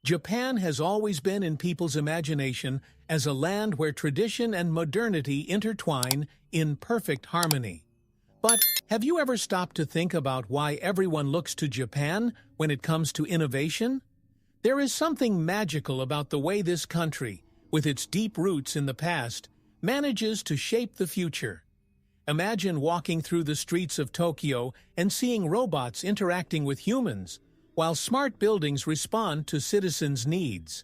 Japan has always been in people's imagination as a land where tradition and modernity intertwine in perfect harmony. But have you ever stopped to think about why everyone looks to Japan when it comes to innovation? There is something magical about the way this country, with its deep roots in the past, manages to shape the future. Imagine walking through the streets of Tokyo and seeing robots interacting with humans, while smart buildings respond to citizens' needs.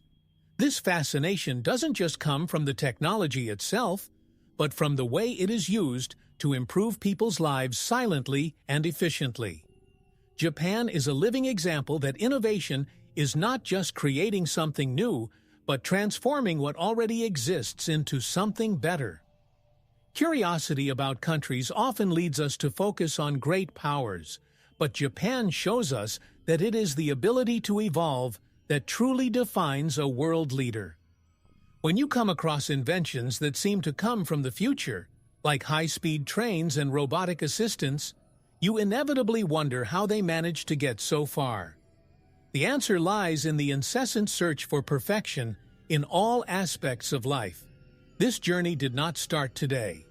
This fascination doesn't just come from the technology itself, but from the way it is used to improve people's lives silently and efficiently. Japan is a living example that innovation is not just creating something new, but transforming what already exists into something better. Curiosity about countries often leads us to focus on great powers, but Japan shows us that it is the ability to evolve that truly defines a world leader. When you come across inventions that seem to come from the future, like high-speed trains and robotic assistants, you inevitably wonder how they managed to get so far. The answer lies in the incessant search for perfection in all aspects of life. This journey did not start today.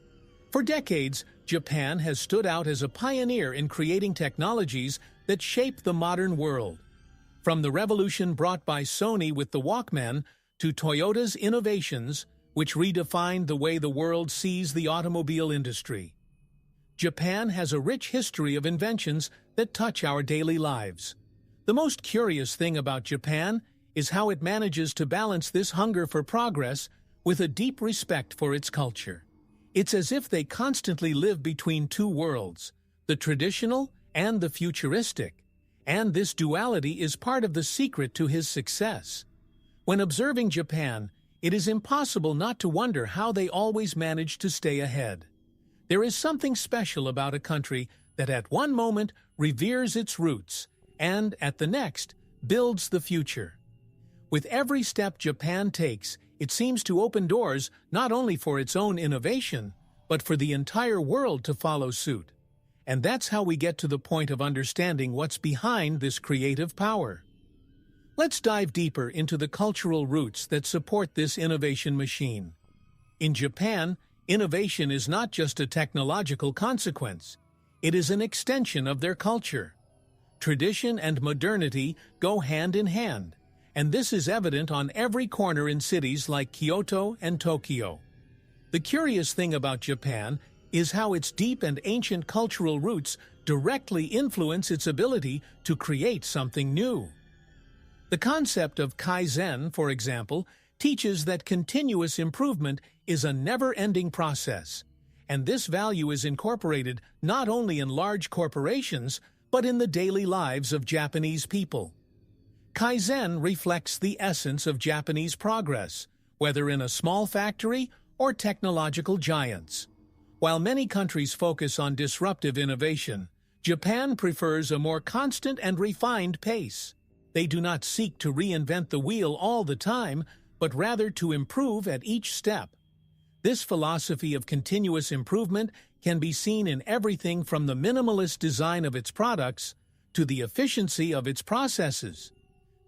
For decades, Japan has stood out as a pioneer in creating technologies that shape the modern world. From the revolution brought by Sony with the Walkman to Toyota's innovations, which redefined the way the world sees the automobile industry. Japan has a rich history of inventions that touch our daily lives. The most curious thing about Japan is how it manages to balance this hunger for progress with a deep respect for its culture. It's as if they constantly live between two worlds, the traditional and the futuristic, and this duality is part of the secret to his success. When observing Japan, it is impossible not to wonder how they always manage to stay ahead. There is something special about a country that at one moment reveres its roots and, at the next, builds the future. With every step Japan takes, it seems to open doors not only for its own innovation, but for the entire world to follow suit. And that's how we get to the point of understanding what's behind this creative power. Let's dive deeper into the cultural roots that support this innovation machine. In Japan, innovation is not just a technological consequence. It is an extension of their culture. Tradition and modernity go hand in hand, and this is evident on every corner in cities like Kyoto and Tokyo. The curious thing about Japan is how its deep and ancient cultural roots directly influence its ability to create something new. The concept of Kaizen, for example, teaches that continuous improvement is a never-ending process, and this value is incorporated not only in large corporations, but in the daily lives of Japanese people. Kaizen reflects the essence of Japanese progress, whether in a small factory or technological giants. While many countries focus on disruptive innovation, Japan prefers a more constant and refined pace. They do not seek to reinvent the wheel all the time, but rather to improve at each step. This philosophy of continuous improvement can be seen in everything from the minimalist design of its products to the efficiency of its processes.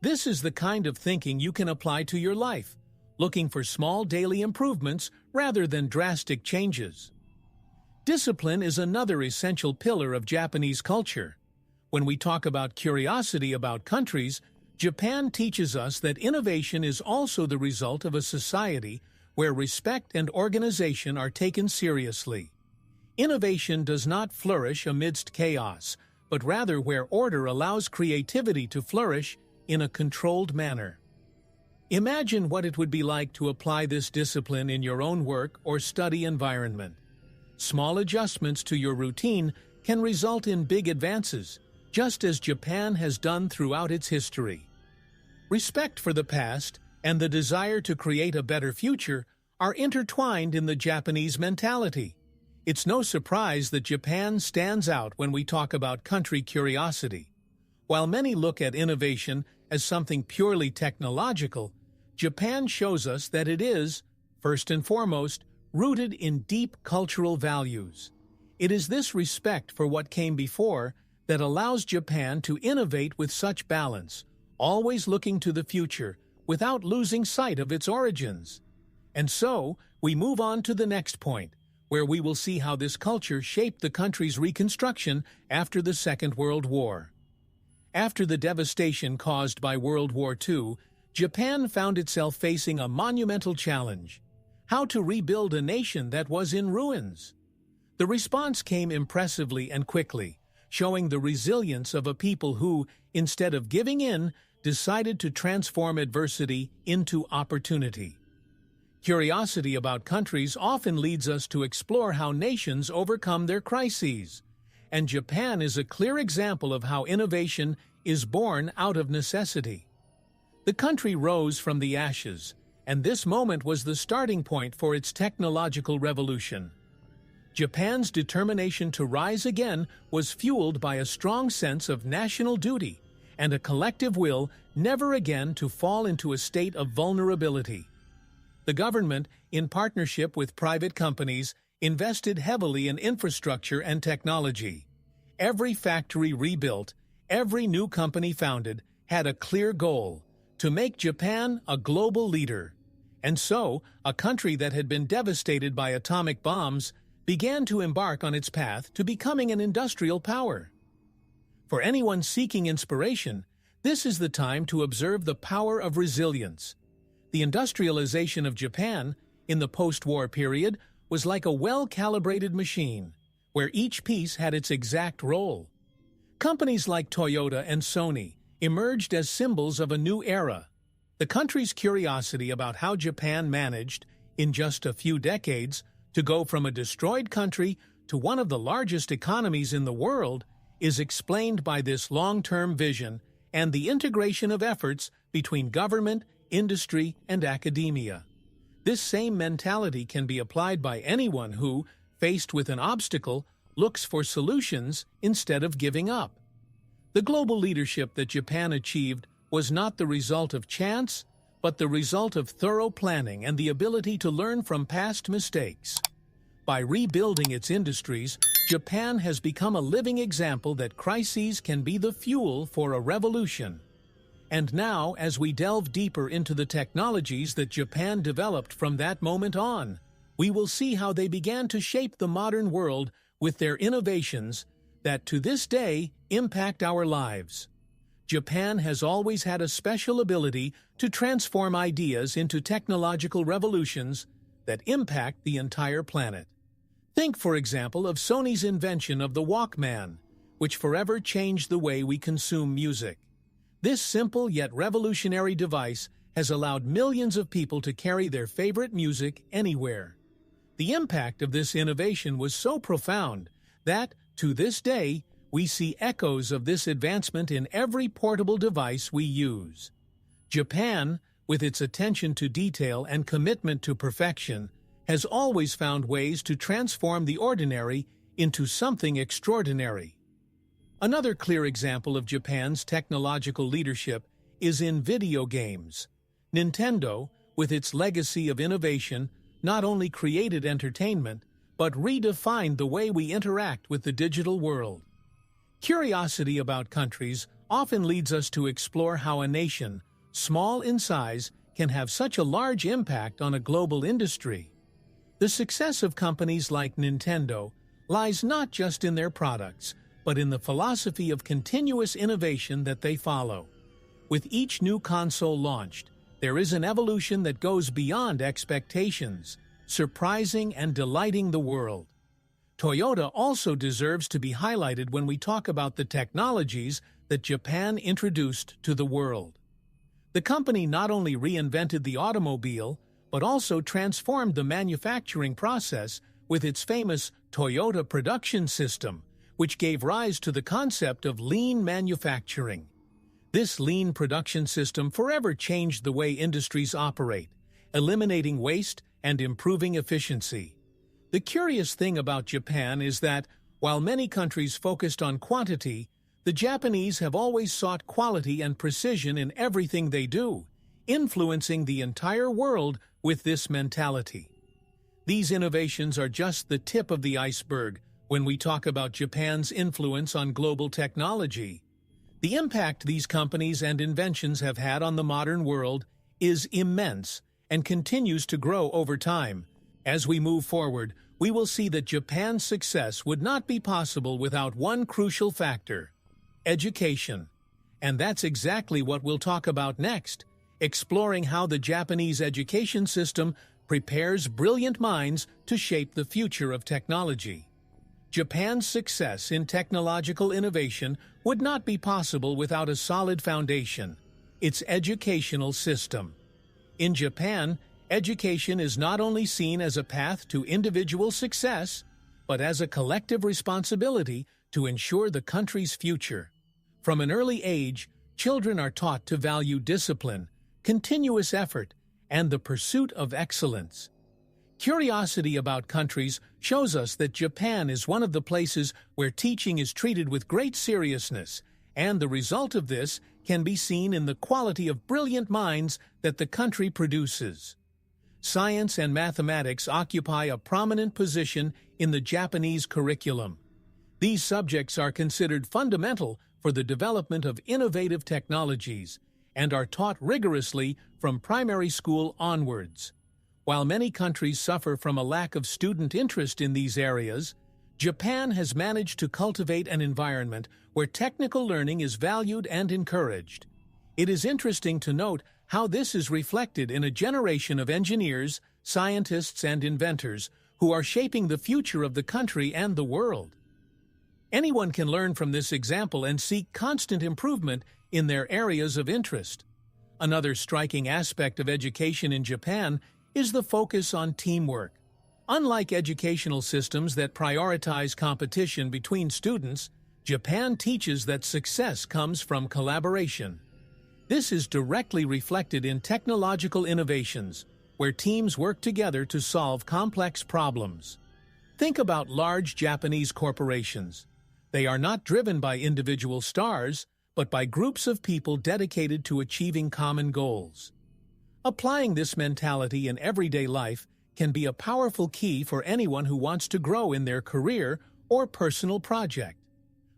This is the kind of thinking you can apply to your life, looking for small daily improvements rather than drastic changes. Discipline is another essential pillar of Japanese culture. When we talk about curiosity about countries, Japan teaches us that innovation is also the result of a society where respect and organization are taken seriously. Innovation does not flourish amidst chaos, but rather where order allows creativity to flourish in a controlled manner. Imagine what it would be like to apply this discipline in your own work or study environment. Small adjustments to your routine can result in big advances, just as Japan has done throughout its history. Respect for the past and the desire to create a better future are intertwined in the Japanese mentality. It's no surprise that Japan stands out when we talk about country curiosity. While many look at innovation as something purely technological, Japan shows us that it is, first and foremost, rooted in deep cultural values. It is this respect for what came before that allows Japan to innovate with such balance, always looking to the future without losing sight of its origins. And so, we move on to the next point, where we will see how this culture shaped the country's reconstruction after the Second World War. After the devastation caused by World War II, Japan found itself facing a monumental challenge: how to rebuild a nation that was in ruins. The response came impressively and quickly, showing the resilience of a people who, instead of giving in, decided to transform adversity into opportunity. Curiosity about countries often leads us to explore how nations overcome their crises, and Japan is a clear example of how innovation is born out of necessity. The country rose from the ashes, and this moment was the starting point for its technological revolution. Japan's determination to rise again was fueled by a strong sense of national duty and a collective will never again to fall into a state of vulnerability. The government, in partnership with private companies, invested heavily in infrastructure and technology. Every factory rebuilt, every new company founded, had a clear goal: to make Japan a global leader. And so, a country that had been devastated by atomic bombs began to embark on its path to becoming an industrial power. For anyone seeking inspiration, this is the time to observe the power of resilience. The industrialization of Japan, in the post-war period, was like a well-calibrated machine, where each piece had its exact role. Companies like Toyota and Sony emerged as symbols of a new era. The country's curiosity about how Japan managed, in just a few decades, to go from a destroyed country to one of the largest economies in the world is explained by this long-term vision and the integration of efforts between government, industry, and academia. This same mentality can be applied by anyone who, faced with an obstacle, looks for solutions instead of giving up. The global leadership that Japan achieved was not the result of chance, but the result of thorough planning and the ability to learn from past mistakes. By rebuilding its industries, Japan has become a living example that crises can be the fuel for a revolution. And now, as we delve deeper into the technologies that Japan developed from that moment on, we will see how they began to shape the modern world with their innovations that to this day impact our lives. Japan has always had a special ability to transform ideas into technological revolutions that impact the entire planet. Think, for example, of Sony's invention of the Walkman, which forever changed the way we consume music. This simple yet revolutionary device has allowed millions of people to carry their favorite music anywhere. The impact of this innovation was so profound that, to this day, we see echoes of this advancement in every portable device we use. Japan, with its attention to detail and commitment to perfection, has always found ways to transform the ordinary into something extraordinary. Another clear example of Japan's technological leadership is in video games. Nintendo, with its legacy of innovation, not only created entertainment, but redefined the way we interact with the digital world. Curiosity about countries often leads us to explore how a nation, small in size, can have such a large impact on a global industry. The success of companies like Nintendo lies not just in their products, but in the philosophy of continuous innovation that they follow. With each new console launched, there is an evolution that goes beyond expectations, surprising and delighting the world. Toyota also deserves to be highlighted when we talk about the technologies that Japan introduced to the world. The company not only reinvented the automobile, but also transformed the manufacturing process with its famous Toyota Production System, which gave rise to the concept of lean manufacturing. This lean production system forever changed the way industries operate, eliminating waste and improving efficiency. The curious thing about Japan is that, while many countries focused on quantity, the Japanese have always sought quality and precision in everything they do, influencing the entire world with this mentality. These innovations are just the tip of the iceberg when we talk about Japan's influence on global technology. The impact these companies and inventions have had on the modern world is immense and continues to grow over time. As we move forward, we will see that Japan's success would not be possible without one crucial factor: education. And that's exactly what we'll talk about next, exploring how the Japanese education system prepares brilliant minds to shape the future of technology. Japan's success in technological innovation would not be possible without a solid foundation: its educational system. In Japan, education is not only seen as a path to individual success, but as a collective responsibility to ensure the country's future. From an early age, children are taught to value discipline, continuous effort, and the pursuit of excellence. Curiosity about countries shows us that Japan is one of the places where teaching is treated with great seriousness, and the result of this can be seen in the quality of brilliant minds that the country produces. Science and mathematics occupy a prominent position in the Japanese curriculum. These subjects are considered fundamental for the development of innovative technologies and are taught rigorously from primary school onwards. While many countries suffer from a lack of student interest in these areas, Japan has managed to cultivate an environment where technical learning is valued and encouraged. It is interesting to note how this is reflected in a generation of engineers, scientists, and inventors who are shaping the future of the country and the world. Anyone can learn from this example and seek constant improvement in their areas of interest. Another striking aspect of education in Japan is the focus on teamwork. Unlike educational systems that prioritize competition between students, Japan teaches that success comes from collaboration. This is directly reflected in technological innovations, where teams work together to solve complex problems. Think about large Japanese corporations. They are not driven by individual stars, but by groups of people dedicated to achieving common goals. Applying this mentality in everyday life can be a powerful key for anyone who wants to grow in their career or personal project.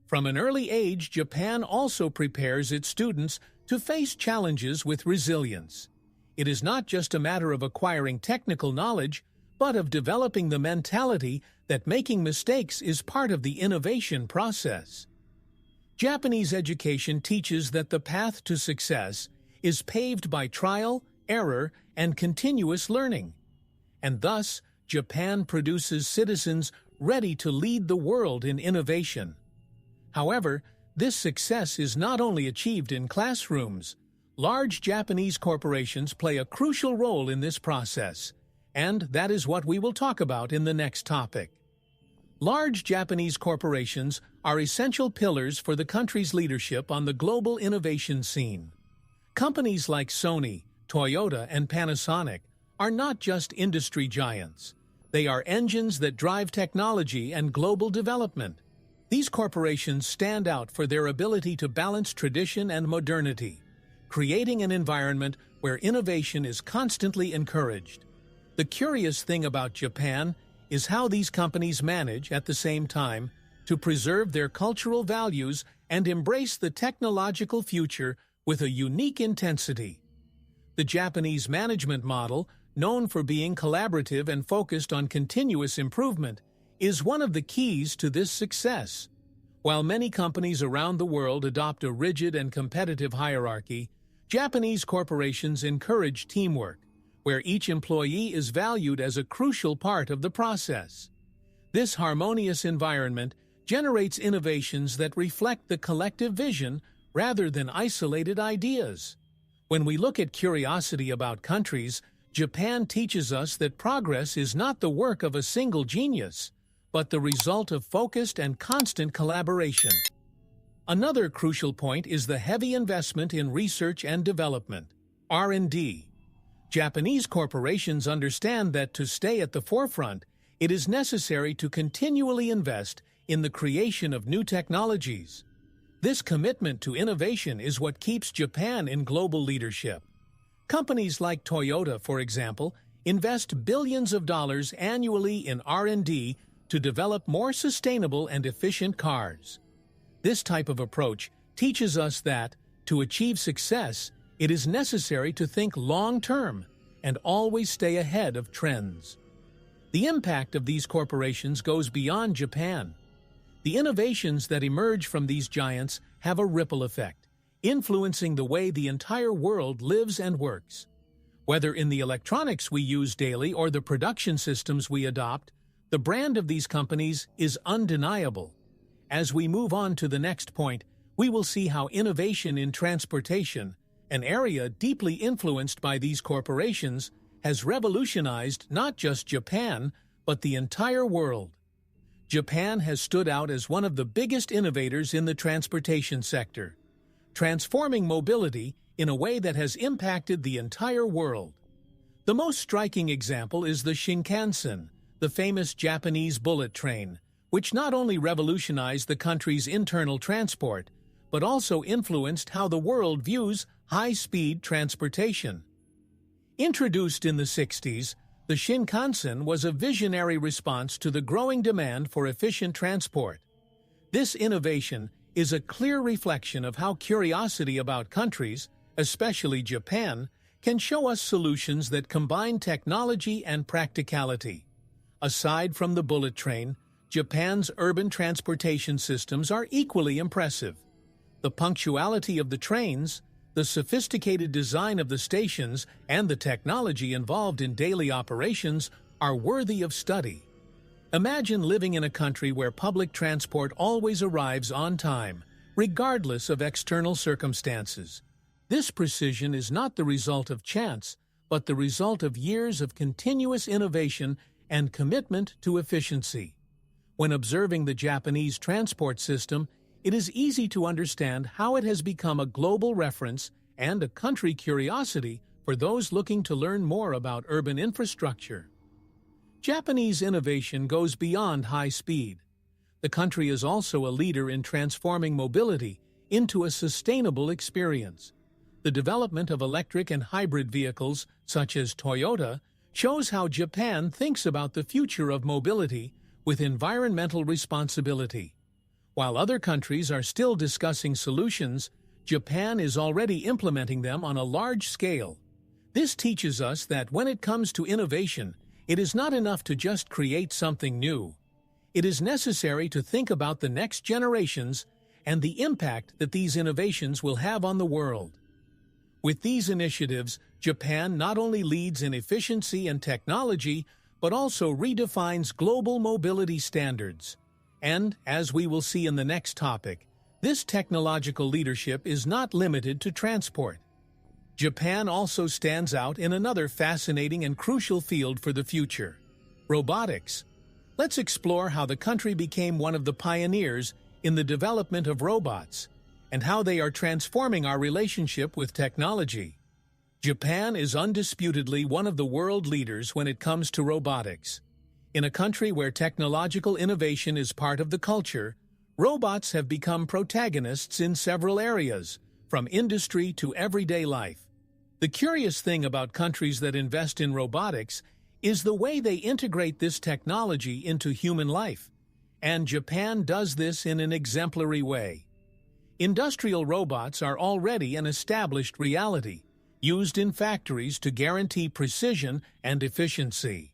From an early age, Japan also prepares its students to face challenges with resilience. It is not just a matter of acquiring technical knowledge, but of developing the mentality that making mistakes is part of the innovation process. Japanese education teaches that the path to success is paved by trial, error, and continuous learning. And thus, Japan produces citizens ready to lead the world in innovation. However, this success is not only achieved in classrooms. Large Japanese corporations play a crucial role in this process, and that is what we will talk about in the next topic. Large Japanese corporations are essential pillars for the country's leadership on the global innovation scene. Companies like Sony, Toyota, and Panasonic are not just industry giants. They are engines that drive technology and global development. These corporations stand out for their ability to balance tradition and modernity, creating an environment where innovation is constantly encouraged. The curious thing about Japan is how these companies manage, at the same time, to preserve their cultural values and embrace the technological future with a unique intensity. The Japanese management model, known for being collaborative and focused on continuous improvement, is one of the keys to this success. While many companies around the world adopt a rigid and competitive hierarchy, Japanese corporations encourage teamwork, where each employee is valued as a crucial part of the process. This harmonious environment generates innovations that reflect the collective vision rather than isolated ideas. When we look at curiosity about countries, Japan teaches us that progress is not the work of a single genius, but the result of focused and constant collaboration. Another crucial point is the heavy investment in research and development, R&D. Japanese corporations understand that to stay at the forefront, it is necessary to continually invest in the creation of new technologies. This commitment to innovation is what keeps Japan in global leadership. Companies like Toyota, for example, invest billions of dollars annually in R&D to develop more sustainable and efficient cars. This type of approach teaches us that, to achieve success, it is necessary to think long-term and always stay ahead of trends. The impact of these corporations goes beyond Japan. The innovations that emerge from these giants have a ripple effect, influencing the way the entire world lives and works. Whether in the electronics we use daily or the production systems we adopt, the brand of these companies is undeniable. As we move on to the next point, we will see how innovation in transportation, an area deeply influenced by these corporations, has revolutionized not just Japan, but the entire world. Japan has stood out as one of the biggest innovators in the transportation sector, transforming mobility in a way that has impacted the entire world. The most striking example is the Shinkansen, the famous Japanese bullet train, which not only revolutionized the country's internal transport, but also influenced how the world views high-speed transportation. Introduced in the 60s, the Shinkansen was a visionary response to the growing demand for efficient transport. This innovation is a clear reflection of how curiosity about countries, especially Japan, can show us solutions that combine technology and practicality. Aside from the bullet train, Japan's urban transportation systems are equally impressive. The punctuality of the trains, the sophisticated design of the stations, and the technology involved in daily operations are worthy of study. Imagine living in a country where public transport always arrives on time, regardless of external circumstances. This precision is not the result of chance, but the result of years of continuous innovation and commitment to efficiency. When observing the Japanese transport system, it is easy to understand how it has become a global reference and a country curiosity for those looking to learn more about urban infrastructure. Japanese innovation goes beyond high speed. The country is also a leader in transforming mobility into a sustainable experience. The development of electric and hybrid vehicles, such as Toyota, shows how Japan thinks about the future of mobility with environmental responsibility. While other countries are still discussing solutions, Japan is already implementing them on a large scale. This teaches us that when it comes to innovation, it is not enough to just create something new. It is necessary to think about the next generations and the impact that these innovations will have on the world. With these initiatives, Japan not only leads in efficiency and technology, but also redefines global mobility standards. And, as we will see in the next topic, this technological leadership is not limited to transport. Japan also stands out in another fascinating and crucial field for the future: robotics. Let's explore how the country became one of the pioneers in the development of robots, and how they are transforming our relationship with technology. Japan is undisputedly one of the world leaders when it comes to robotics. In a country where technological innovation is part of the culture, robots have become protagonists in several areas, from industry to everyday life. The curious thing about countries that invest in robotics is the way they integrate this technology into human life, and Japan does this in an exemplary way. Industrial robots are already an established reality, used in factories to guarantee precision and efficiency.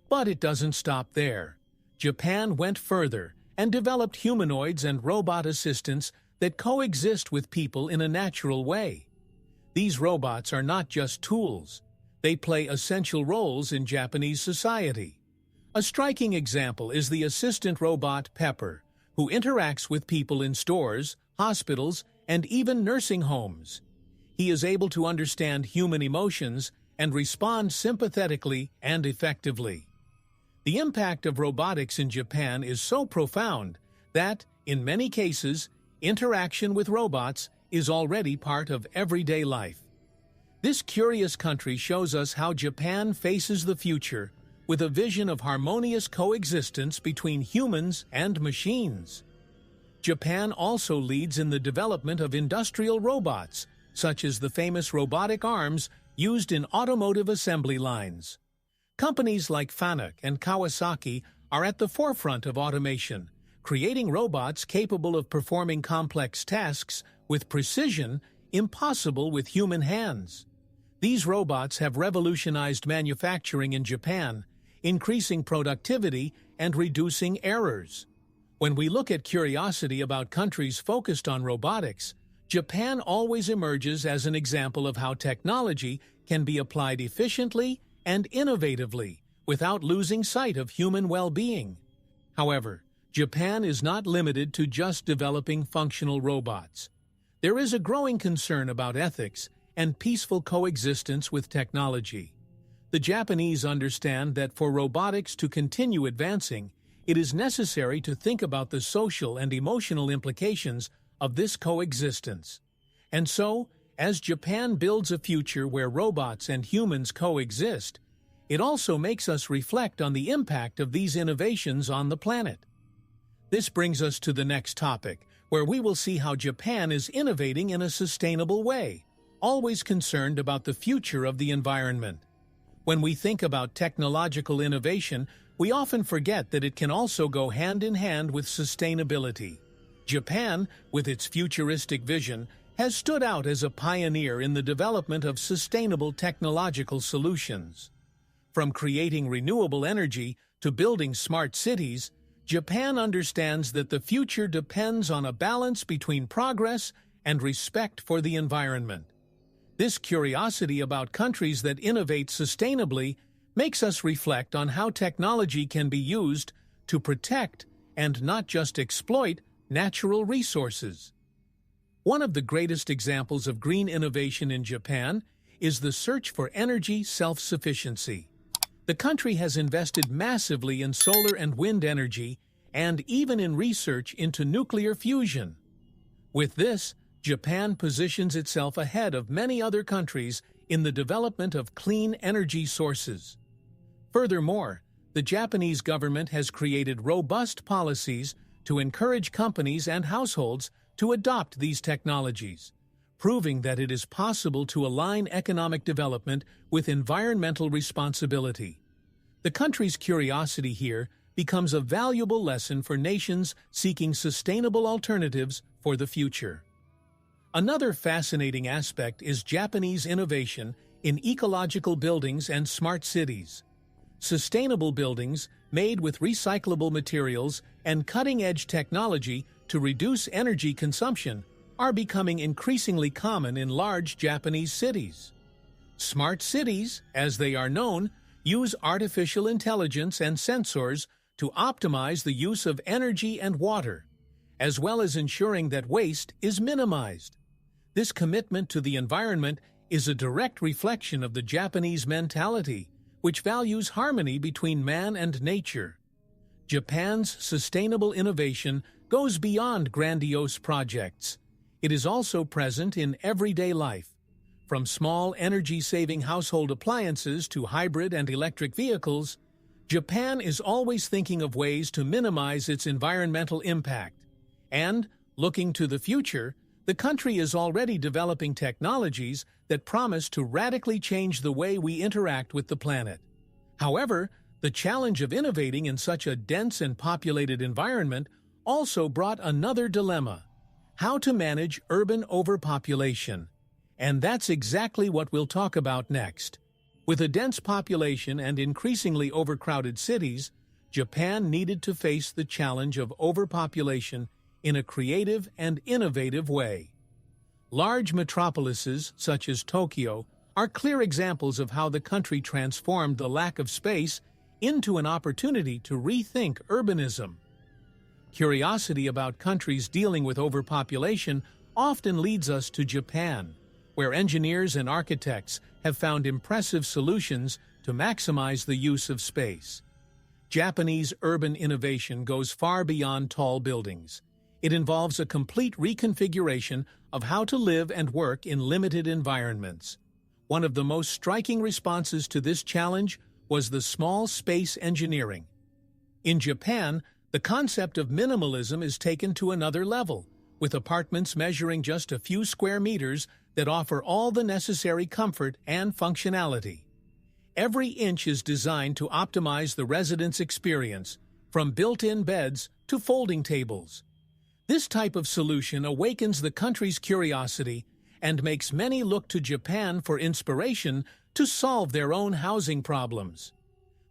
But it doesn't stop there. Japan went further and developed humanoids and robot assistants that coexist with people in a natural way. These robots are not just tools. They play essential roles in Japanese society. A striking example is the assistant robot Pepper, who interacts with people in stores, hospitals, and even nursing homes. He is able to understand human emotions and respond sympathetically and effectively. The impact of robotics in Japan is so profound that, in many cases, interaction with robots is already part of everyday life. This curious country shows us how Japan faces the future with a vision of harmonious coexistence between humans and machines. Japan also leads in the development of industrial robots, such as the famous robotic arms used in automotive assembly lines. Companies like Fanuc and Kawasaki are at the forefront of automation, creating robots capable of performing complex tasks with precision impossible with human hands. These robots have revolutionized manufacturing in Japan, increasing productivity and reducing errors. When we look at curiosity about countries focused on robotics, Japan always emerges as an example of how technology can be applied efficiently and innovatively without losing sight of human well-being. However, Japan is not limited to just developing functional robots. There is a growing concern about ethics and peaceful coexistence with technology. The Japanese understand that for robotics to continue advancing, it is necessary to think about the social and emotional implications of this coexistence. And so, as Japan builds a future where robots and humans coexist, it also makes us reflect on the impact of these innovations on the planet. This brings us to the next topic, where we will see how Japan is innovating in a sustainable way, always concerned about the future of the environment. When we think about technological innovation, we often forget that it can also go hand in hand with sustainability. Japan, with its futuristic vision, has stood out as a pioneer in the development of sustainable technological solutions. From creating renewable energy to building smart cities, Japan understands that the future depends on a balance between progress and respect for the environment. This curiosity about countries that innovate sustainably makes us reflect on how technology can be used to protect and not just exploit natural resources. One of the greatest examples of green innovation in Japan is the search for energy self-sufficiency. The country has invested massively in solar and wind energy and even in research into nuclear fusion. With this, Japan positions itself ahead of many other countries in the development of clean energy sources. Furthermore, the Japanese government has created robust policies to encourage companies and households to adopt these technologies, proving that it is possible to align economic development with environmental responsibility. The country's curiosity here becomes a valuable lesson for nations seeking sustainable alternatives for the future. Another fascinating aspect is Japanese innovation in ecological buildings and smart cities. Sustainable buildings, made with recyclable materials and cutting-edge technology to reduce energy consumption, are becoming increasingly common in large Japanese cities. Smart cities, as they are known, use artificial intelligence and sensors to optimize the use of energy and water, as well as ensuring that waste is minimized. This commitment to the environment is a direct reflection of the Japanese mentality, which values harmony between man and nature. Japan's sustainable innovation goes beyond grandiose projects. It is also present in everyday life. From small energy-saving household appliances to hybrid and electric vehicles, Japan is always thinking of ways to minimize its environmental impact. And, looking to the future, the country is already developing technologies that promise to radically change the way we interact with the planet. However, the challenge of innovating in such a dense and populated environment also brought another dilemma: how to manage urban overpopulation. And that's exactly what we'll talk about next. With a dense population and increasingly overcrowded cities, Japan needed to face the challenge of overpopulation in a creative and innovative way. Large metropolises, such as Tokyo, are clear examples of how the country transformed the lack of space into an opportunity to rethink urbanism. Curiosity about countries dealing with overpopulation often leads us to Japan, where engineers and architects have found impressive solutions to maximize the use of space. Japanese urban innovation goes far beyond tall buildings. It involves a complete reconfiguration of how to live and work in limited environments. One of the most striking responses to this challenge was the small space engineering. In Japan, the concept of minimalism is taken to another level, with apartments measuring just a few square meters that offer all the necessary comfort and functionality. Every inch is designed to optimize the resident's experience, from built-in beds to folding tables. This type of solution awakens the country's curiosity and makes many look to Japan for inspiration to solve their own housing problems.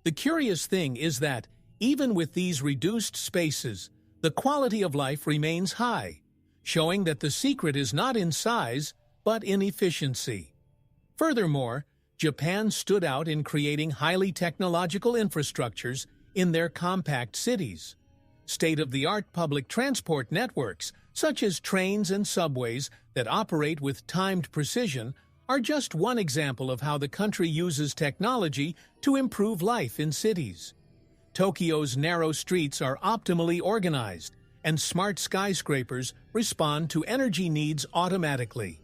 The curious thing is that, even with these reduced spaces, the quality of life remains high, showing that the secret is not in size, but in efficiency. Furthermore, Japan stood out in creating highly technological infrastructures in their compact cities. State-of-the-art public transport networks, such as trains and subways that operate with timed precision, are just one example of how the country uses technology to improve life in cities. Tokyo's narrow streets are optimally organized, and smart skyscrapers respond to energy needs automatically.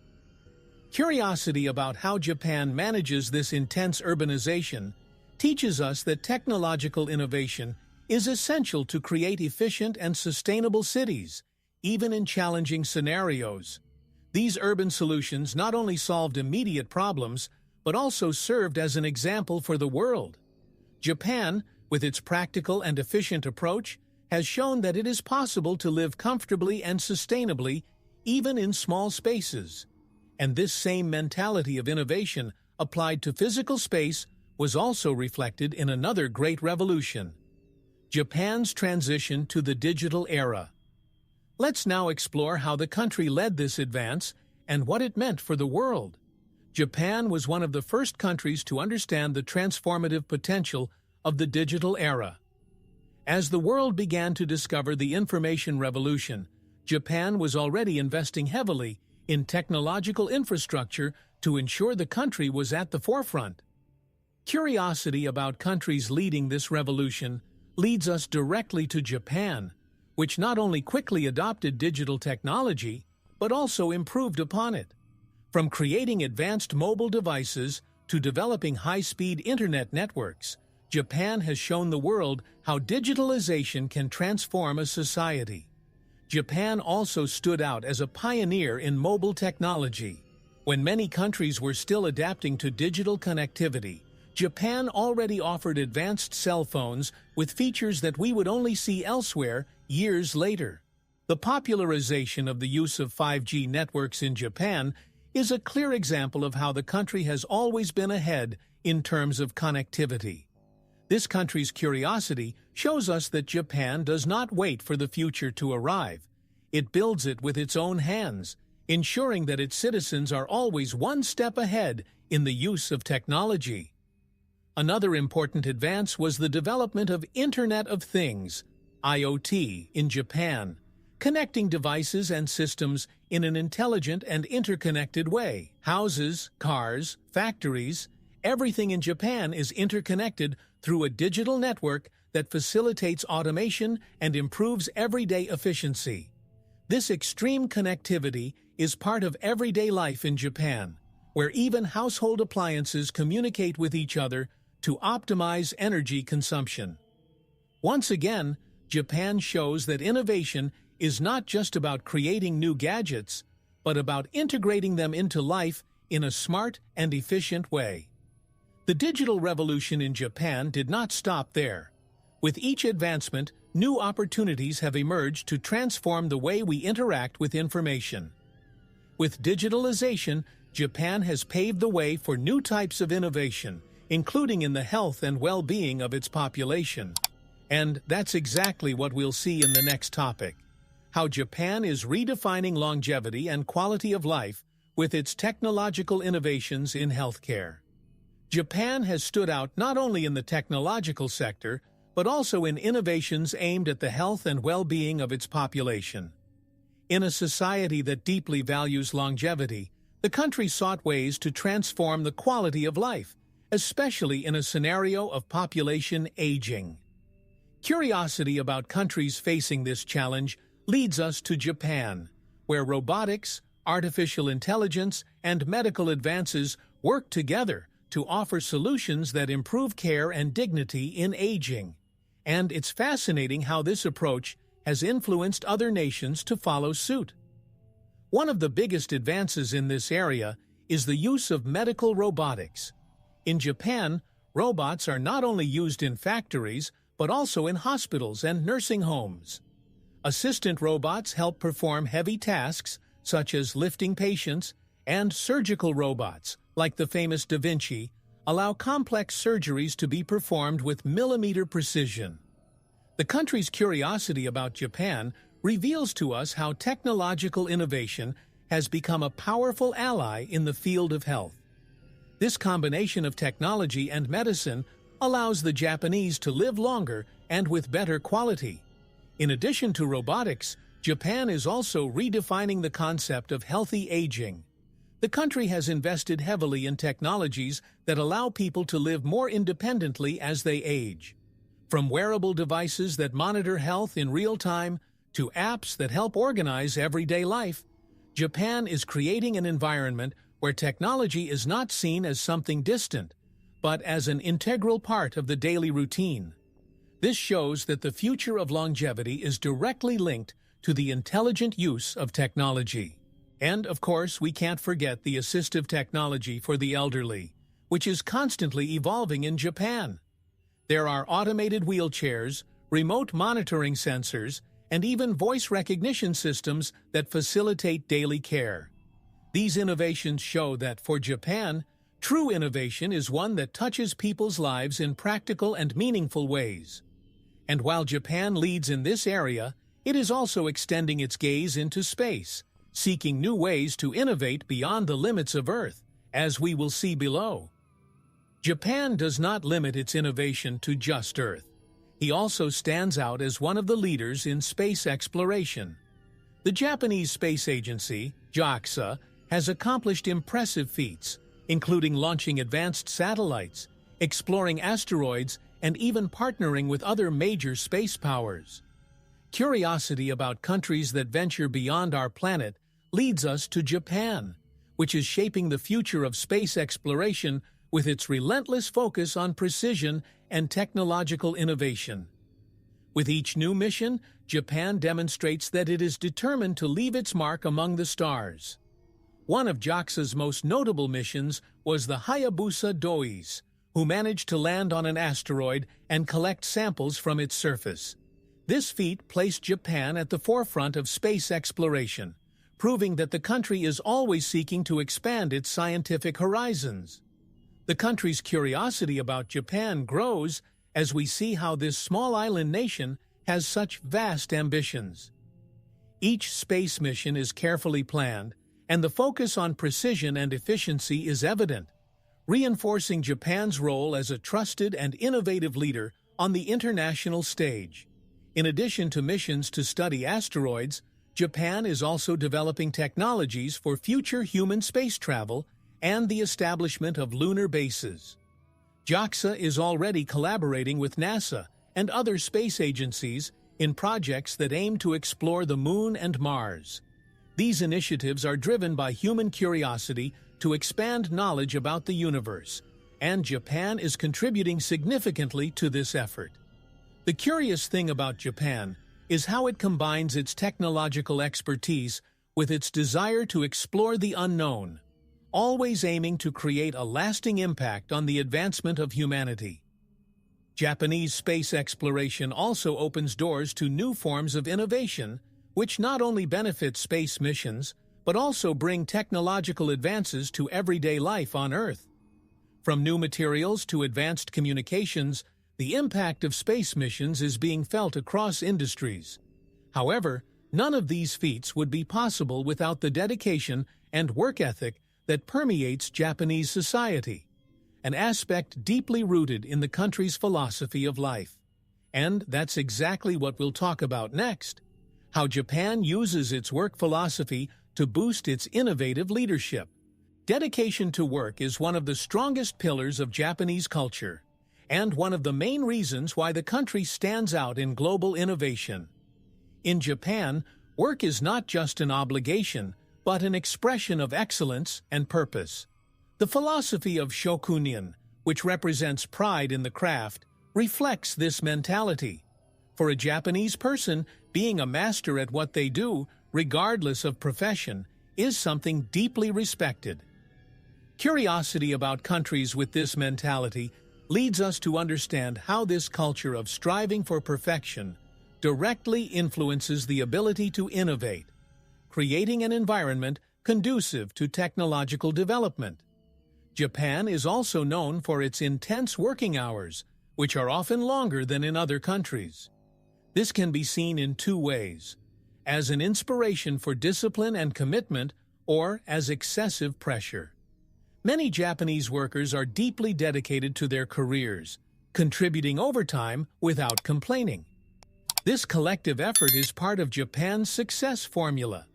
Curiosity about how Japan manages this intense urbanization teaches us that technological innovation is essential to create efficient and sustainable cities, even in challenging scenarios. These urban solutions not only solved immediate problems, but also served as an example for the world. Japan, with its practical and efficient approach, has shown that it is possible to live comfortably and sustainably, even in small spaces. And this same mentality of innovation applied to physical space was also reflected in another great revolution: Japan's transition to the digital era. Let's now explore how the country led this advance and what it meant for the world. Japan was one of the first countries to understand the transformative potential of the digital era. As the world began to discover the information revolution, Japan was already investing heavily in technological infrastructure to ensure the country was at the forefront. Curiosity about countries leading this revolution leads us directly to Japan, which not only quickly adopted digital technology, but also improved upon it. From creating advanced mobile devices to developing high-speed internet networks, Japan has shown the world how digitalization can transform a society. Japan also stood out as a pioneer in mobile technology. When many countries were still adapting to digital connectivity, Japan already offered advanced cell phones with features that we would only see elsewhere years later. The popularization of the use of 5G networks in Japan is a clear example of how the country has always been ahead in terms of connectivity. This country's curiosity shows us that Japan does not wait for the future to arrive. It builds it with its own hands, ensuring that its citizens are always one step ahead in the use of technology. Another important advance was the development of Internet of Things, IoT, in Japan, connecting devices and systems in an intelligent and interconnected way. Houses, cars, factories, everything in Japan is interconnected through a digital network that facilitates automation and improves everyday efficiency. This extreme connectivity is part of everyday life in Japan, where even household appliances communicate with each other to optimize energy consumption. Once again, Japan shows that innovation is not just about creating new gadgets, but about integrating them into life in a smart and efficient way. The digital revolution in Japan did not stop there. With each advancement, new opportunities have emerged to transform the way we interact with information. With digitalization, Japan has paved the way for new types of innovation, including in the health and well-being of its population. And that's exactly what we'll see in the next topic: how Japan is redefining longevity and quality of life with its technological innovations in healthcare. Japan has stood out not only in the technological sector, but also in innovations aimed at the health and well-being of its population. In a society that deeply values longevity, the country sought ways to transform the quality of life, especially in a scenario of population aging. Curiosity about countries facing this challenge leads us to Japan, where robotics, artificial intelligence, and medical advances work together to offer solutions that improve care and dignity in aging. And it's fascinating how this approach has influenced other nations to follow suit. One of the biggest advances in this area is the use of medical robotics. In Japan, robots are not only used in factories, but also in hospitals and nursing homes. Assistant robots help perform heavy tasks, such as lifting patients, and surgical robots, like the famous Da Vinci, allow complex surgeries to be performed with millimeter precision. The country's curiosity about Japan reveals to us how technological innovation has become a powerful ally in the field of health. This combination of technology and medicine allows the Japanese to live longer and with better quality. In addition to robotics, Japan is also redefining the concept of healthy aging. The country has invested heavily in technologies that allow people to live more independently as they age. From wearable devices that monitor health in real time to apps that help organize everyday life, Japan is creating an environment where technology is not seen as something distant, but as an integral part of the daily routine. This shows that the future of longevity is directly linked to the intelligent use of technology. And, of course, we can't forget the assistive technology for the elderly, which is constantly evolving in Japan. There are automated wheelchairs, remote monitoring sensors, and even voice recognition systems that facilitate daily care. These innovations show that for Japan, true innovation is one that touches people's lives in practical and meaningful ways. And while Japan leads in this area, it is also extending its gaze into space, seeking new ways to innovate beyond the limits of Earth, as we will see below. Japan does not limit its innovation to just Earth. He also stands out as one of the leaders in space exploration. The Japanese Space Agency, JAXA, has accomplished impressive feats, including launching advanced satellites, exploring asteroids, and even partnering with other major space powers. Curiosity about countries that venture beyond our planet leads us to Japan, which is shaping the future of space exploration with its relentless focus on precision and technological innovation. With each new mission, Japan demonstrates that it is determined to leave its mark among the stars. One of JAXA's most notable missions was the Hayabusa DOIS, who managed to land on an asteroid and collect samples from its surface. This feat placed Japan at the forefront of space exploration, proving that the country is always seeking to expand its scientific horizons. The country's curiosity about Japan grows as we see how this small island nation has such vast ambitions. Each space mission is carefully planned, and the focus on precision and efficiency is evident, reinforcing Japan's role as a trusted and innovative leader on the international stage. In addition to missions to study asteroids, Japan is also developing technologies for future human space travel and the establishment of lunar bases. JAXA is already collaborating with NASA and other space agencies in projects that aim to explore the Moon and Mars. These initiatives are driven by human curiosity to expand knowledge about the universe, and Japan is contributing significantly to this effort. The curious thing about Japan is how it combines its technological expertise with its desire to explore the unknown, always aiming to create a lasting impact on the advancement of humanity. Japanese space exploration also opens doors to new forms of innovation, which not only benefit space missions, but also bring technological advances to everyday life on Earth. From new materials to advanced communications, the impact of space missions is being felt across industries. However, none of these feats would be possible without the dedication and work ethic that permeates Japanese society, an aspect deeply rooted in the country's philosophy of life. And that's exactly what we'll talk about next: how Japan uses its work philosophy to boost its innovative leadership. Dedication to work is one of the strongest pillars of Japanese culture, and one of the main reasons why the country stands out in global innovation. In Japan, work is not just an obligation, but an expression of excellence and purpose. The philosophy of shokunin, which represents pride in the craft, reflects this mentality. For a Japanese person, being a master at what they do, regardless of profession, is something deeply respected. Curiosity about countries with this mentality leads us to understand how this culture of striving for perfection directly influences the ability to innovate, creating an environment conducive to technological development. Japan is also known for its intense working hours, which are often longer than in other countries. This can be seen in two ways: as an inspiration for discipline and commitment, or as excessive pressure. Many Japanese workers are deeply dedicated to their careers, contributing overtime without complaining. This collective effort is part of Japan's success formula.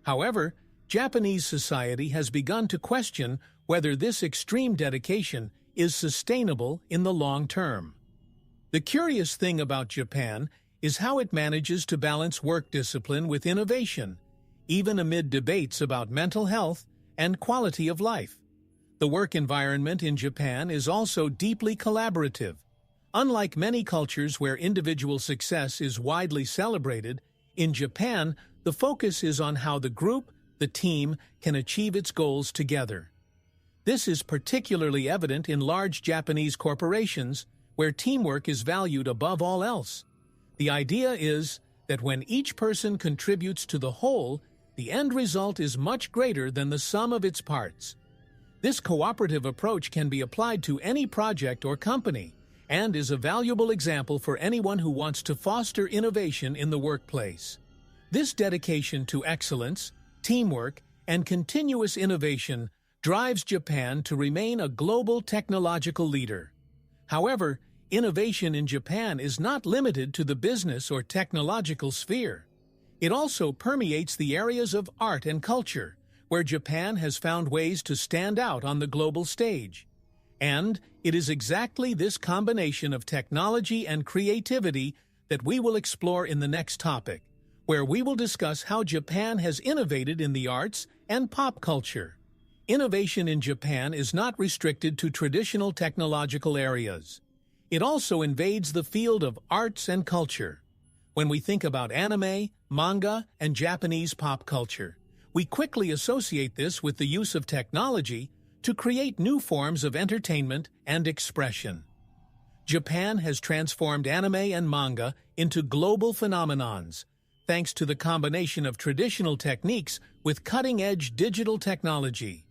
However, Japanese society has begun to question whether this extreme dedication is sustainable in the long term. The curious thing about Japan is how it manages to balance work discipline with innovation, even amid debates about mental health and quality of life. The work environment in Japan is also deeply collaborative. Unlike many cultures where individual success is widely celebrated, in Japan, the focus is on how the group, the team, can achieve its goals together. This is particularly evident in large Japanese corporations, where teamwork is valued above all else. The idea is that when each person contributes to the whole, the end result is much greater than the sum of its parts. This cooperative approach can be applied to any project or company, and is a valuable example for anyone who wants to foster innovation in the workplace. This dedication to excellence, teamwork, and continuous innovation drives Japan to remain a global technological leader. However, innovation in Japan is not limited to the business or technological sphere. It also permeates the areas of art and culture, where Japan has found ways to stand out on the global stage. And it is exactly this combination of technology and creativity that we will explore in the next topic, where we will discuss how Japan has innovated in the arts and pop culture. Innovation in Japan is not restricted to traditional technological areas. It also invades the field of arts and culture. When we think about anime, manga, and Japanese pop culture, we quickly associate this with the use of technology to create new forms of entertainment and expression. Japan has transformed anime and manga into global phenomenons, thanks to the combination of traditional techniques with cutting-edge digital technology.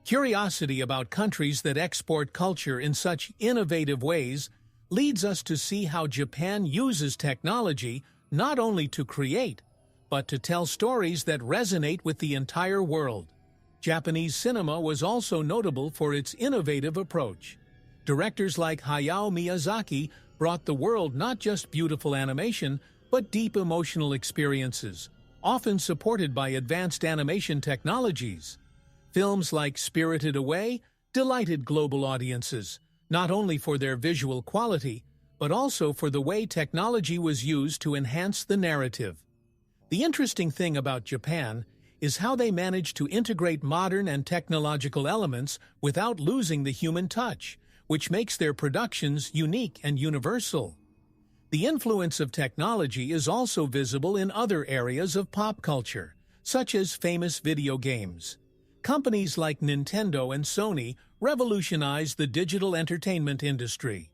Curiosity about countries that export culture in such innovative ways leads us to see how Japan uses technology not only to create, but to tell stories that resonate with the entire world. Japanese cinema was also notable for its innovative approach. Directors like Hayao Miyazaki brought the world not just beautiful animation, but deep emotional experiences, often supported by advanced animation technologies. Films like Spirited Away delighted global audiences, not only for their visual quality, but also for the way technology was used to enhance the narrative. The interesting thing about Japan is how they manage to integrate modern and technological elements without losing the human touch, which makes their productions unique and universal. The influence of technology is also visible in other areas of pop culture, such as famous video games. Companies like Nintendo and Sony revolutionized the digital entertainment industry.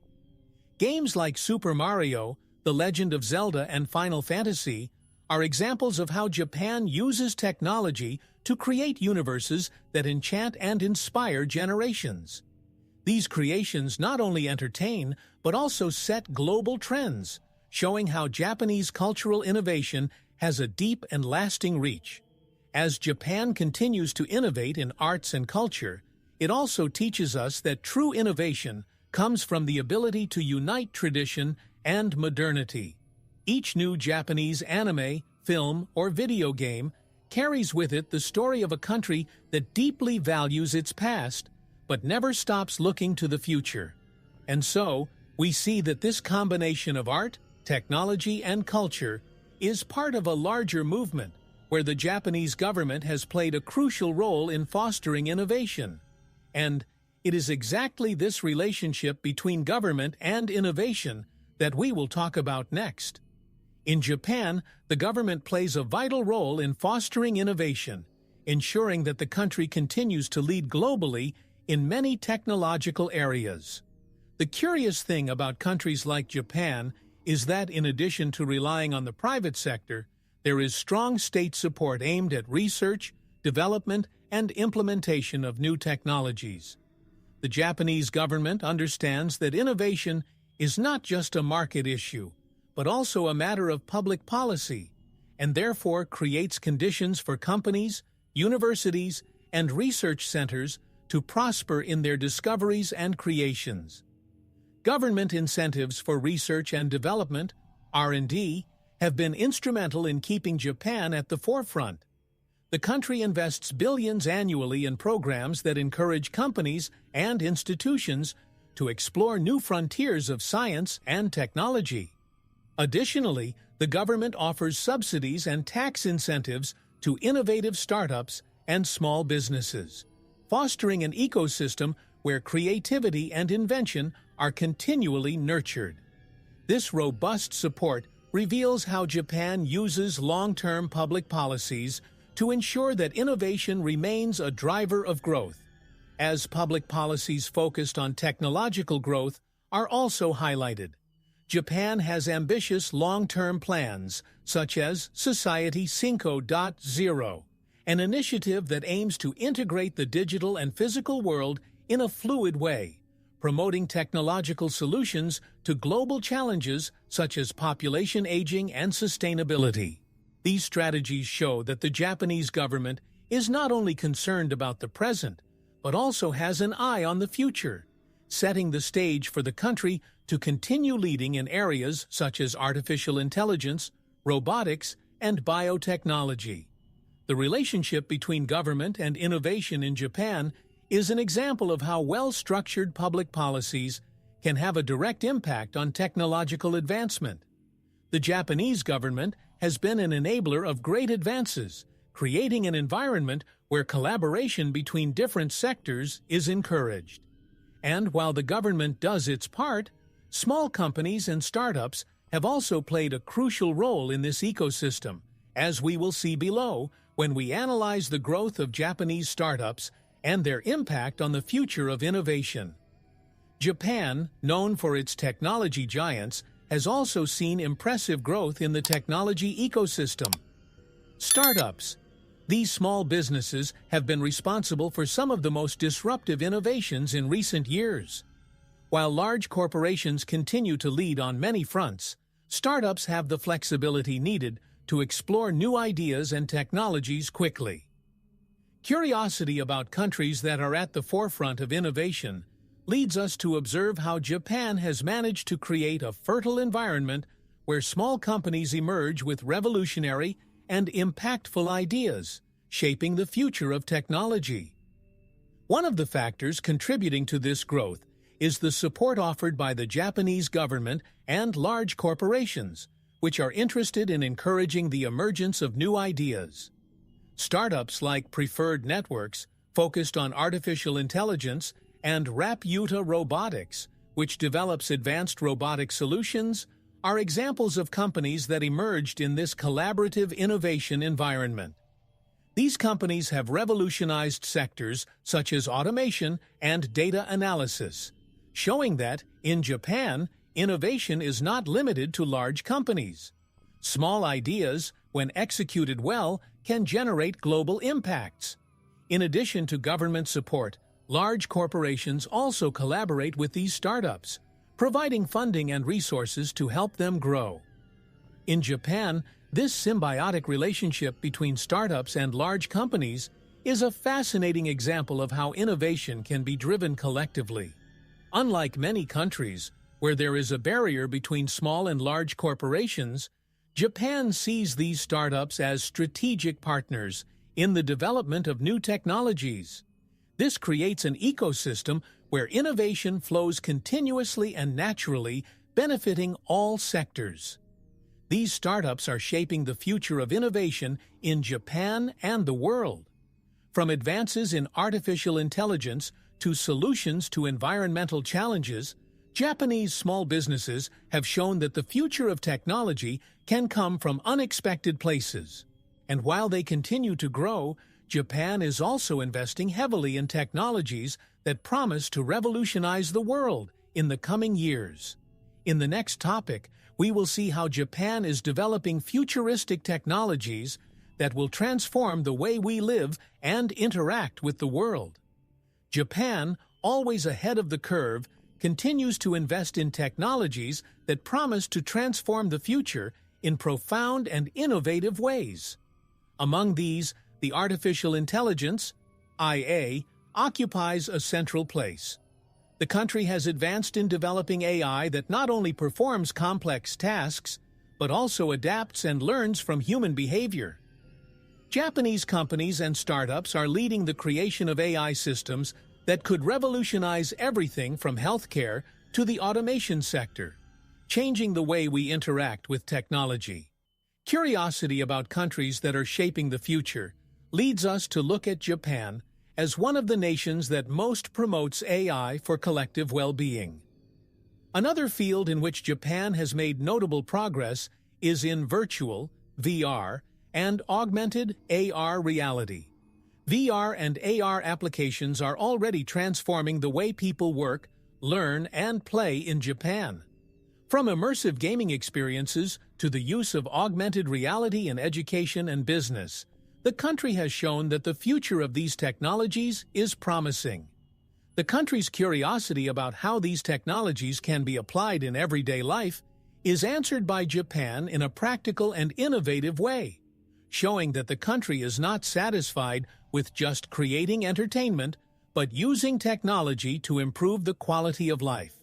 Games like Super Mario, The Legend of Zelda, and Final Fantasy are examples of how Japan uses technology to create universes that enchant and inspire generations. These creations not only entertain, but also set global trends, showing how Japanese cultural innovation has a deep and lasting reach. As Japan continues to innovate in arts and culture, it also teaches us that true innovation comes from the ability to unite tradition and modernity. Each new Japanese anime, film, or video game carries with it the story of a country that deeply values its past, but never stops looking to the future. And so, we see that this combination of art, technology, and culture is part of a larger movement where the Japanese government has played a crucial role in fostering innovation. And it is exactly this relationship between government and innovation that we will talk about next. In Japan, the government plays a vital role in fostering innovation, ensuring that the country continues to lead globally in many technological areas. The curious thing about countries like Japan is that in addition to relying on the private sector, there is strong state support aimed at research, development, and implementation of new technologies. The Japanese government understands that innovation is not just a market issue, but also a matter of public policy, and therefore creates conditions for companies, universities, and research centers to prosper in their discoveries and creations. Government incentives for research and development, R&D, have been instrumental in keeping Japan at the forefront. The country invests billions annually in programs that encourage companies and institutions to explore new frontiers of science and technology. Additionally, the government offers subsidies and tax incentives to innovative startups and small businesses, fostering an ecosystem where creativity and invention are continually nurtured. This robust support reveals how Japan uses long-term public policies to ensure that innovation remains a driver of growth, as public policies focused on technological growth are also highlighted. Japan has ambitious long-term plans, such as Society 5.0, an initiative that aims to integrate the digital and physical world in a fluid way, promoting technological solutions to global challenges such as population aging and sustainability. These strategies show that the Japanese government is not only concerned about the present, but also has an eye on the future, setting the stage for the country to continue leading in areas such as artificial intelligence, robotics, and biotechnology. The relationship between government and innovation in Japan is an example of how well-structured public policies can have a direct impact on technological advancement. The Japanese government has been an enabler of great advances, creating an environment where collaboration between different sectors is encouraged. And while the government does its part, small companies and startups have also played a crucial role in this ecosystem, as we will see below when we analyze the growth of Japanese startups and their impact on the future of innovation. Japan, known for its technology giants, has also seen impressive growth in the technology ecosystem. Startups. These small businesses have been responsible for some of the most disruptive innovations in recent years. While large corporations continue to lead on many fronts, startups have the flexibility needed to explore new ideas and technologies quickly. Curiosity about countries that are at the forefront of innovation leads us to observe how Japan has managed to create a fertile environment where small companies emerge with revolutionary and impactful ideas, shaping the future of technology. One of the factors contributing to this growth is the support offered by the Japanese government and large corporations, which are interested in encouraging the emergence of new ideas. Startups like Preferred Networks, focused on artificial intelligence, and Rapyuta Robotics, which develops advanced robotic solutions, are examples of companies that emerged in this collaborative innovation environment. These companies have revolutionized sectors such as automation and data analysis, showing that, in Japan, innovation is not limited to large companies. Small ideas, when executed well, can generate global impacts. In addition to government support, large corporations also collaborate with these startups, providing funding and resources to help them grow. In Japan, this symbiotic relationship between startups and large companies is a fascinating example of how innovation can be driven collectively. Unlike many countries, where there is a barrier between small and large corporations, Japan sees these startups as strategic partners in the development of new technologies. This creates an ecosystem where innovation flows continuously and naturally, benefiting all sectors. These startups are shaping the future of innovation in Japan and the world. From advances in artificial intelligence to solutions to environmental challenges, Japanese small businesses have shown that the future of technology can come from unexpected places. And while they continue to grow, Japan is also investing heavily in technologies that promise to revolutionize the world in the coming years. In the next topic, we will see how Japan is developing futuristic technologies that will transform the way we live and interact with the world. Japan, always ahead of the curve, continues to invest in technologies that promise to transform the future in profound and innovative ways. Among these, the artificial intelligence, IA, occupies a central place. The country has advanced in developing AI that not only performs complex tasks, but also adapts and learns from human behavior. Japanese companies and startups are leading the creation of AI systems that could revolutionize everything from healthcare to the automation sector, changing the way we interact with technology. Curiosity about countries that are shaping the future leads us to look at Japan as one of the nations that most promotes AI for collective well-being. Another field in which Japan has made notable progress is in virtual, VR, and augmented AR reality. VR and AR applications are already transforming the way people work, learn, and play in Japan. From immersive gaming experiences to the use of augmented reality in education and business, the country has shown that the future of these technologies is promising. The country's curiosity about how these technologies can be applied in everyday life is answered by Japan in a practical and innovative way, showing that the country is not satisfied with just creating entertainment, but using technology to improve the quality of life.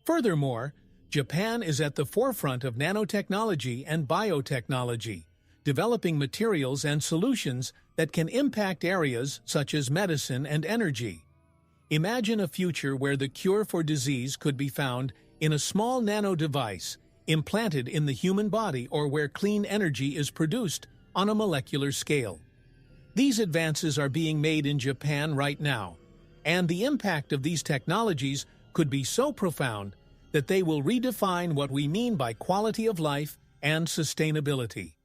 Furthermore, Japan is at the forefront of nanotechnology and biotechnology, developing materials and solutions that can impact areas such as medicine and energy. Imagine a future where the cure for disease could be found in a small nano device implanted in the human body, or where clean energy is produced on a molecular scale. These advances are being made in Japan right now, and the impact of these technologies could be so profound that they will redefine what we mean by quality of life and sustainability.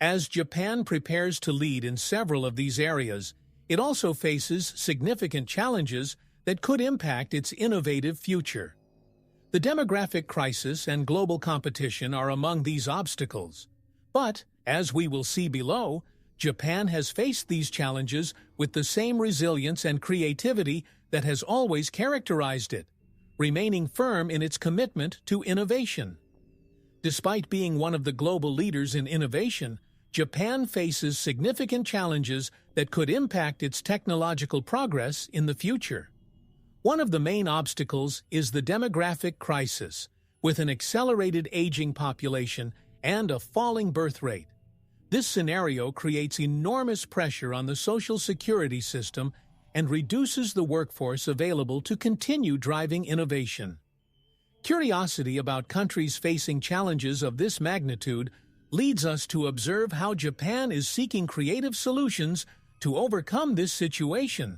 As Japan prepares to lead in several of these areas, it also faces significant challenges that could impact its innovative future. The demographic crisis and global competition are among these obstacles. But, as we will see below, Japan has faced these challenges with the same resilience and creativity that has always characterized it, remaining firm in its commitment to innovation. Despite being one of the global leaders in innovation, Japan faces significant challenges that could impact its technological progress in the future. One of the main obstacles is the demographic crisis, with an accelerated aging population and a falling birth rate. This scenario creates enormous pressure on the social security system and reduces the workforce available to continue driving innovation. Curiosity about countries facing challenges of this magnitude leads us to observe how Japan is seeking creative solutions to overcome this situation,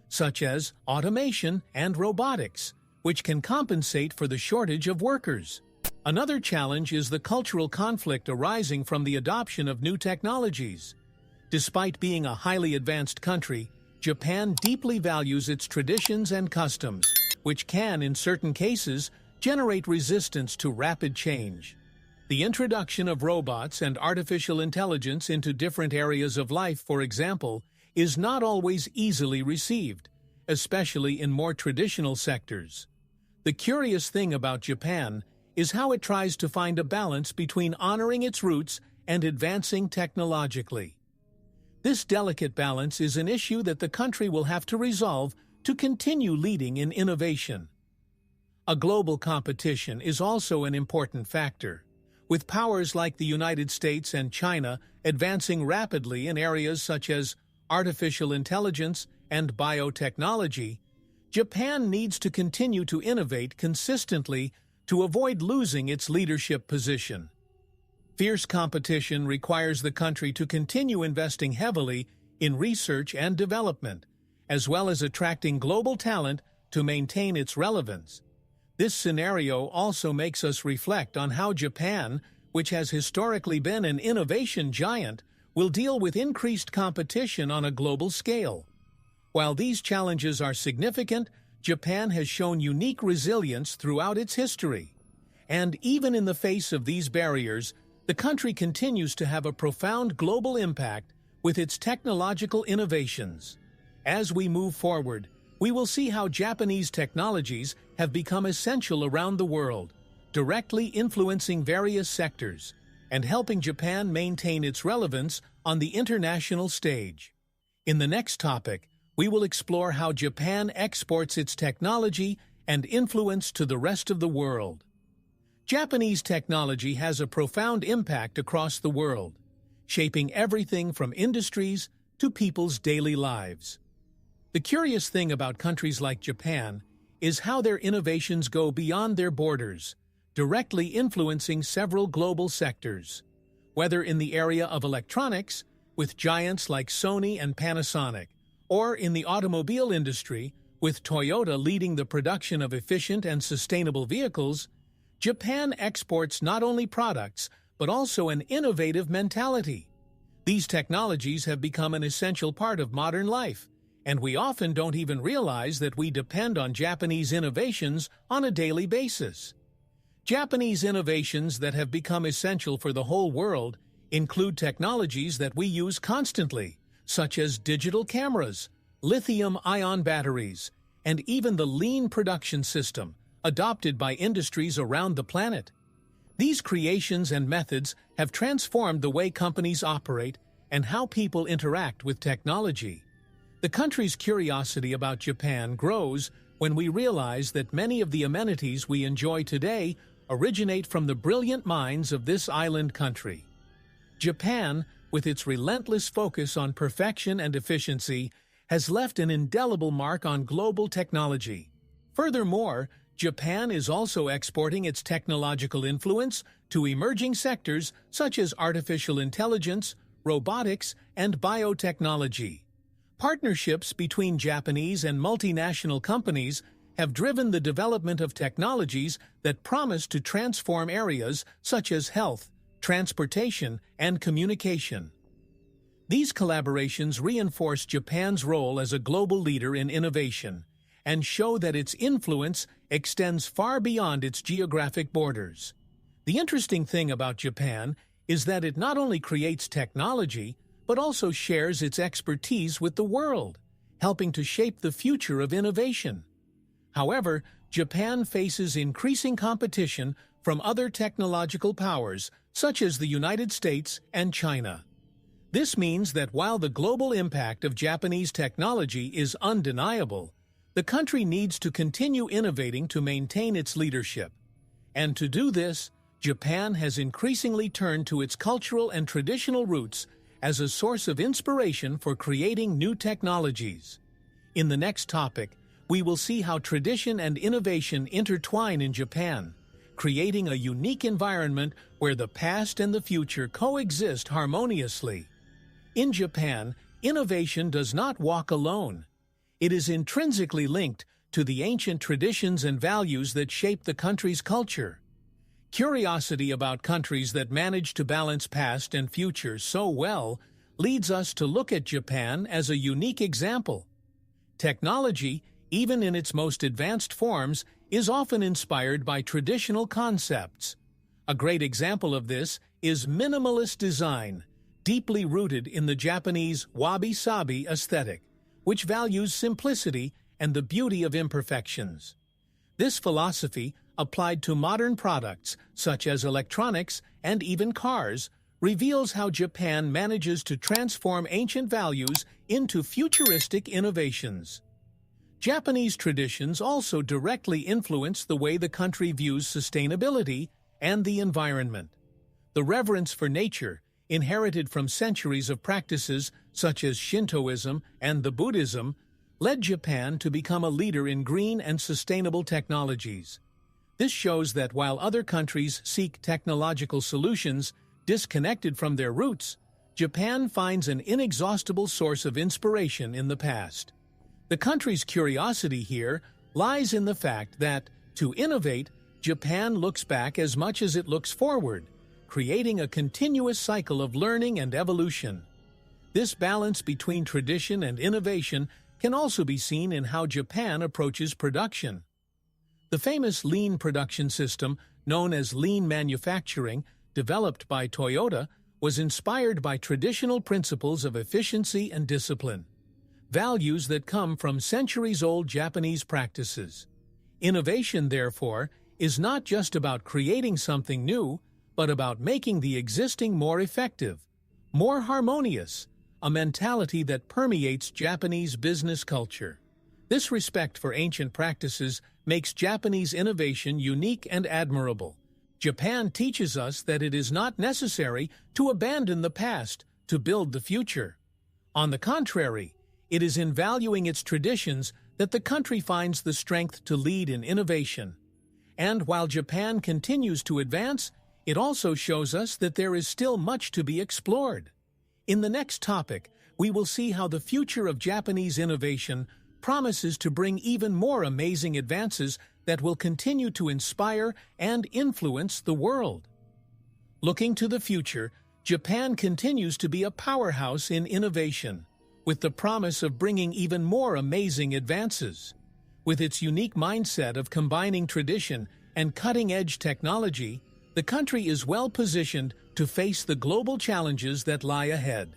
such as automation and robotics, which can compensate for the shortage of workers. Another challenge is the cultural conflict arising from the adoption of new technologies. Despite being a highly advanced country, Japan deeply values its traditions and customs, which can, in certain cases, generate resistance to rapid change. The introduction of robots and artificial intelligence into different areas of life, for example, is not always easily received, especially in more traditional sectors. The curious thing about Japan is how it tries to find a balance between honoring its roots and advancing technologically. This delicate balance is an issue that the country will have to resolve to continue leading in innovation. A global competition is also an important factor, with powers like the United States and China advancing rapidly in areas such as artificial intelligence and biotechnology. Japan needs to continue to innovate consistently to avoid losing its leadership position. Fierce competition requires the country to continue investing heavily in research and development, as well as attracting global talent to maintain its relevance. This scenario also makes us reflect on how Japan, which has historically been an innovation giant, will deal with increased competition on a global scale. While these challenges are significant, Japan has shown unique resilience throughout its history. And even in the face of these barriers, the country continues to have a profound global impact with its technological innovations. As we move forward, we will see how Japanese technologies have become essential around the world, directly influencing various sectors and helping Japan maintain its relevance on the international stage. In the next topic, we will explore how Japan exports its technology and influence to the rest of the world. Japanese technology has a profound impact across the world, shaping everything from industries to people's daily lives. The curious thing about countries like Japan is how their innovations go beyond their borders, directly influencing several global sectors. Whether in the area of electronics, with giants like Sony and Panasonic, or in the automobile industry, with Toyota leading the production of efficient and sustainable vehicles, Japan exports not only products, but also an innovative mentality. These technologies have become an essential part of modern life, and we often don't even realize that we depend on Japanese innovations on a daily basis. Japanese innovations that have become essential for the whole world include technologies that we use constantly, such as digital cameras, lithium-ion batteries, and even the lean production system, adopted by industries around the planet. These creations and methods have transformed the way companies operate and how people interact with technology. The country's curiosity about Japan grows when we realize that many of the amenities we enjoy today originate from the brilliant minds of this island country. Japan, with its relentless focus on perfection and efficiency, has left an indelible mark on global technology. Furthermore, Japan is also exporting its technological influence to emerging sectors such as artificial intelligence, robotics, and biotechnology. Partnerships between Japanese and multinational companies have driven the development of technologies that promise to transform areas such as health, transportation, and communication. These collaborations reinforce Japan's role as a global leader in innovation and show that its influence extends far beyond its geographic borders. The interesting thing about Japan is that it not only creates technology, but also shares its expertise with the world, helping to shape the future of innovation. However, Japan faces increasing competition from other technological powers, such as the United States and China. This means that while the global impact of Japanese technology is undeniable, the country needs to continue innovating to maintain its leadership. And to do this, Japan has increasingly turned to its cultural and traditional roots as a source of inspiration for creating new technologies. In the next topic, we will see how tradition and innovation intertwine in Japan, creating a unique environment where the past and the future coexist harmoniously. In Japan, innovation does not walk alone. It is intrinsically linked to the ancient traditions and values that shape the country's culture. Curiosity about countries that manage to balance past and future so well leads us to look at Japan as a unique example. Technology, even in its most advanced forms, is often inspired by traditional concepts. A great example of this is minimalist design, deeply rooted in the Japanese wabi-sabi aesthetic, which values simplicity and the beauty of imperfections. This philosophy, applied to modern products such as electronics and even cars, reveals how Japan manages to transform ancient values into futuristic innovations. Japanese traditions also directly influence the way the country views sustainability and the environment. The reverence for nature, inherited from centuries of practices such as Shintoism and the Buddhism, led Japan to become a leader in green and sustainable technologies. This shows that while other countries seek technological solutions disconnected from their roots, Japan finds an inexhaustible source of inspiration in the past. The country's curiosity here lies in the fact that, to innovate, Japan looks back as much as it looks forward, creating a continuous cycle of learning and evolution. This balance between tradition and innovation can also be seen in how Japan approaches production. The famous lean production system known as lean manufacturing, developed by Toyota, was inspired by traditional principles of efficiency and discipline, values that come from centuries-old Japanese practices. Innovation, therefore, is not just about creating something new, but about making the existing more effective, more harmonious, a mentality that permeates Japanese business culture. This respect for ancient practices makes Japanese innovation unique and admirable. Japan teaches us that it is not necessary to abandon the past to build the future. On the contrary, it is in valuing its traditions that the country finds the strength to lead in innovation. And while Japan continues to advance, it also shows us that there is still much to be explored. In the next topic, we will see how the future of Japanese innovation promises to bring even more amazing advances that will continue to inspire and influence the world. Looking to the future, Japan continues to be a powerhouse in innovation, with the promise of bringing even more amazing advances. With its unique mindset of combining tradition and cutting-edge technology, the country is well positioned to face the global challenges that lie ahead.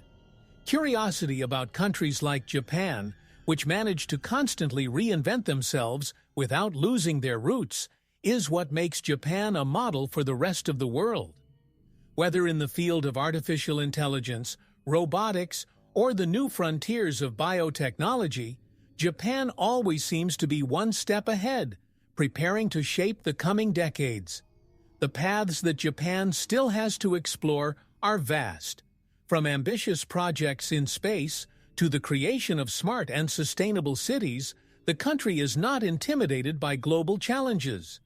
Curiosity about countries like Japan, which manage to constantly reinvent themselves without losing their roots, is what makes Japan a model for the rest of the world. Whether in the field of artificial intelligence, robotics, or the new frontiers of biotechnology, Japan always seems to be one step ahead, preparing to shape the coming decades. The paths that Japan still has to explore are vast, from ambitious projects in space to the creation of smart and sustainable cities. The country is not intimidated by global challenges.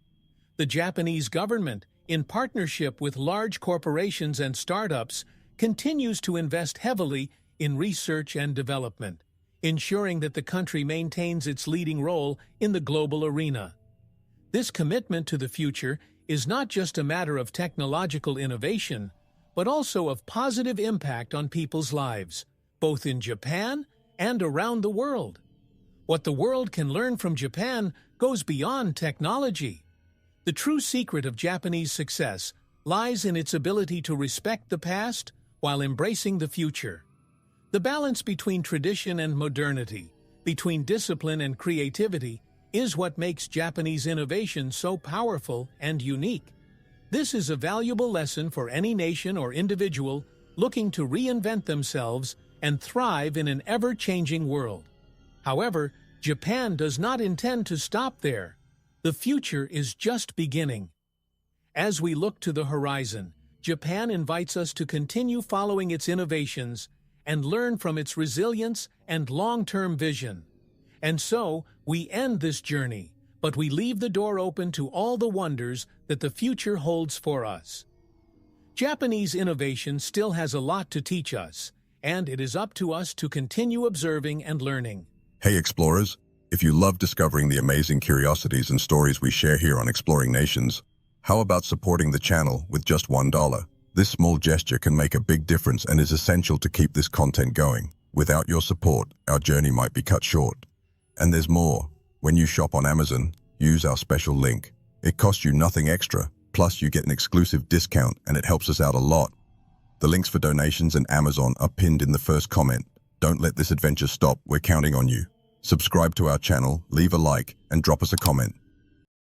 The Japanese government, in partnership with large corporations and startups, continues to invest heavily in research and development, ensuring that the country maintains its leading role in the global arena. This commitment to the future is not just a matter of technological innovation, but also of positive impact on people's lives, both in Japan and around the world. What the world can learn from Japan goes beyond technology. The true secret of Japanese success lies in its ability to respect the past while embracing the future. The balance between tradition and modernity, between discipline and creativity, is what makes Japanese innovation so powerful and unique. This is a valuable lesson for any nation or individual looking to reinvent themselves and thrive in an ever-changing world. However, Japan does not intend to stop there. The future is just beginning. As we look to the horizon, Japan invites us to continue following its innovations and learn from its resilience and long-term vision. And so, we end this journey, but we leave the door open to all the wonders that the future holds for us. Japanese innovation still has a lot to teach us, and it is up to us to continue observing and learning. Hey explorers, if you love discovering the amazing curiosities and stories we share here on Exploring Nations, how about supporting the channel with just $1? This small gesture can make a big difference and is essential to keep this content going. Without your support, our journey might be cut short. And there's more. When you shop on Amazon, use our special link. It costs you nothing extra, plus you get an exclusive discount and it helps us out a lot. The links for donations and Amazon are pinned in the first comment. Don't let this adventure stop, we're counting on you. Subscribe to our channel, leave a like, and drop us a comment.